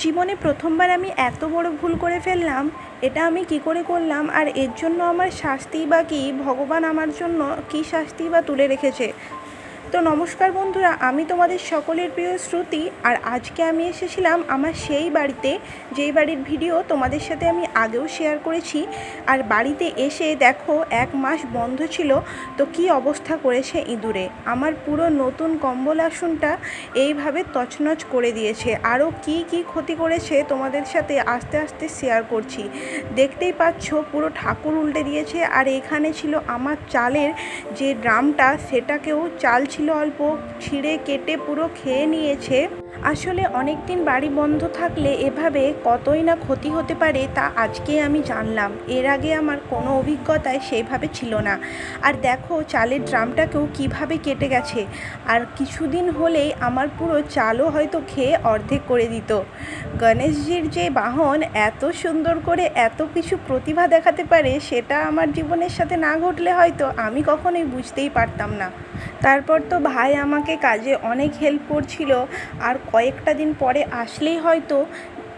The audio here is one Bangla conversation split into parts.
জীবনে প্রথমবার আমি এত বড় ভুল করে ফেললাম, এটা আমি কি করে করলাম? আর এর জন্য আমার শাস্তিই বা কী? ভগবান আমার জন্য কী শাস্তিই বা তুলে রেখেছে? তো নমস্কার বন্ধুরা, আমি তোমাদের সকলের প্রিয় শ্রুতি। আর আজকে আমি এসেছিলাম আমার সেই বাড়িতে, যেই বাড়ির ভিডিও তোমাদের সাথে আমি আগেও শেয়ার করেছি। আর বাড়িতে এসে দেখো 1 মাস বন্ধ ছিল, তো কি অবস্থা করেছে ইঁদুরে। আমার পুরো নতুন কম্বল আসনটা এইভাবে তছনছ করে দিয়েছে। আরও কি কি ক্ষতি করেছে তোমাদের সাথে আস্তে আস্তে শেয়ার করছি। দেখতেই পাচ্ছ পুরো ঠাকুর উল্টে দিয়েছে। আর এখানে ছিল আমার চালের যে ড্রামটা, সেটাকেও চাল ছিল অল্প, ছিঁড়ে কেটে পুরো খেয়ে নিয়েছে। আসলে অনেক দিন বাড়ি বন্ধ থাকলে এভাবে কতই না ক্ষতি হতে পারে, তা আজকে আমি জানলাম। এর আগে আমার কোনো অভিজ্ঞতায় সেইভাবে ছিল না। আর দেখো চালের ড্রামটাকেও কিভাবে কেটে গেছে। আর কিছুদিন হলেই আমার পুরো চালও হয়তো খেয়ে অর্ধেক করে দিত। গণেশজির যে বাহন এত সুন্দর করে এত কিছু প্রতিভা দেখাতে পারে, সেটা আমার জীবনের সাথে না ঘটলে হয়তো আমি কখনোই বুঝতেই পারতাম না। তারপর তো ভাই আমাকে কাজে অনেক হেল্প করছিল। আর কয়েকটা দিন পরে আসলেই হয়তো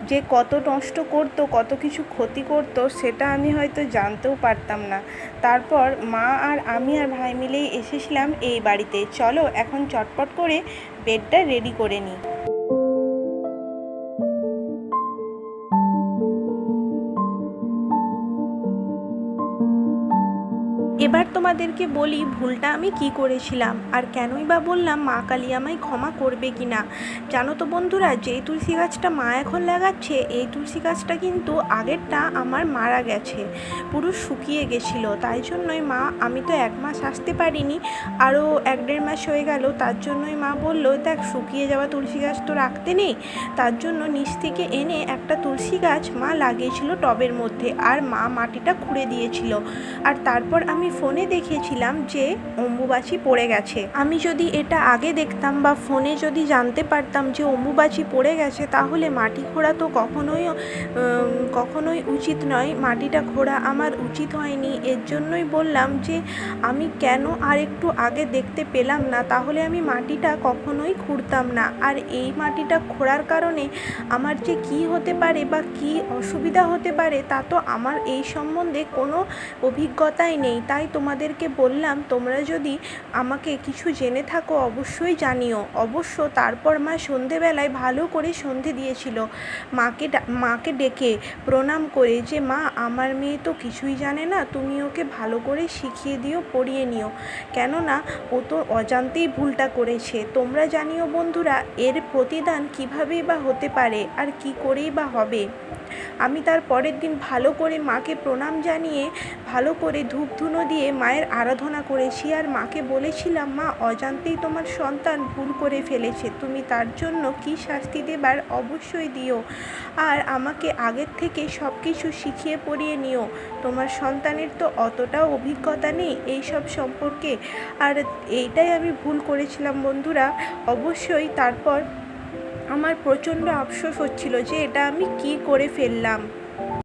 যে কত নষ্ট করতো, কত কিছু ক্ষতি করতো, সেটা আমি হয়তো জানতেও পারতাম না। তারপর মা আর আমি আর ভাই মিলেই এসেছিলাম এই বাড়িতে। চলো এখন চটপট করে বেডটা রেডি করে নিই। এবার তোমাদেরকে বলি ভুলটা আমি কি করেছিলাম, আর কেনই বা বললাম মা কালী আমায় ক্ষমা করবে কি না। জানো তো বন্ধুরা, যেই তুলসী গাছটা মা এখন লাগাচ্ছে, এই তুলসী গাছটা কিন্তু আগেরটা আমার মারা গেছে, পুরো শুকিয়ে গেছিলো। তাই জন্যই মা, আমি তো 1 মাস আসতে পারিনি, আরও 1-1.5 মাস হয়ে গেল। তার জন্যই মা বললো, দেখ শুকিয়ে যাওয়া তুলসী গাছ তো রাখতে নেই। তার জন্য নিচ থেকে এনে একটা তুলসী গাছ মা লাগিয়েছিল টবের মধ্যে, আর মা মাটিটা খুঁড়ে দিয়েছিল। আর তারপর আমি ফোনে দেখেছিলাম যে অম্বুবাচী পড়ে গেছে। আমি যদি এটা আগে দেখতাম বা ফোনে যদি জানতে পারতাম যে অম্বুবাচী পড়ে গেছে, তাহলে মাটি খোঁড়া তো কখনোই উচিত নয়। মাটিটা খোঁড়া আমার উচিত হয়নি। এর জন্যই বললাম যে আমি কেন আর একটু আগে দেখতে পেলাম না, তাহলে আমি মাটিটা কখনোই খুঁড়তাম না। আর এই মাটিটা খোঁড়ার কারণে আমার যে কী হতে পারে বা কী অসুবিধা হতে পারে, তা তো আমার এই সম্বন্ধে কোনো অভিজ্ঞতাই নেই। তাই তোমাদেরকে বললাম, তোমরা যদি আমাকে কিছু জেনে থাকো অবশ্যই জানিও। অবশ্য তারপর মা সন্ধেবেলায় ভালো করে সন্ধে দিয়েছিল, মাকে ডেকে প্রণাম করে, যে মা আমার মেয়ে তো কিছুই জানে না, তুমি ওকে ভালো করে শিখিয়ে দিও, পড়িয়ে নিও, কেননা ও তো অজান্তেই ভুলটা করেছে। তোমরা জানিও বন্ধুরা, এর প্রতিদান কীভাবেই বা হতে পারে আর কি করেই বা হবে। আমি তার পরের দিন ভালো করে মাকে প্রণাম জানিয়ে ভালো করে ধূপ ধুনো দিয়ে মায়ের আরাধনা করেছি। আর মাকে বলেছিলাম, মা অজান্তেই তোমার সন্তান ভুল করে ফেলেছে, তুমি তার জন্য কী শাস্তি দেবার অবশ্যই দিও। আর আমাকে আগের থেকে সব কিছু শিখিয়ে পড়িয়ে নিও। তোমার সন্তানের তো অতটাও অভিজ্ঞতা নেই এই সব সম্পর্কে। আর এইটাই আমি ভুল করেছিলাম বন্ধুরা। অবশ্যই তারপর আমার প্রচণ্ড আফসোস হচ্ছিল যে এটা আমি কি করে ফেললাম।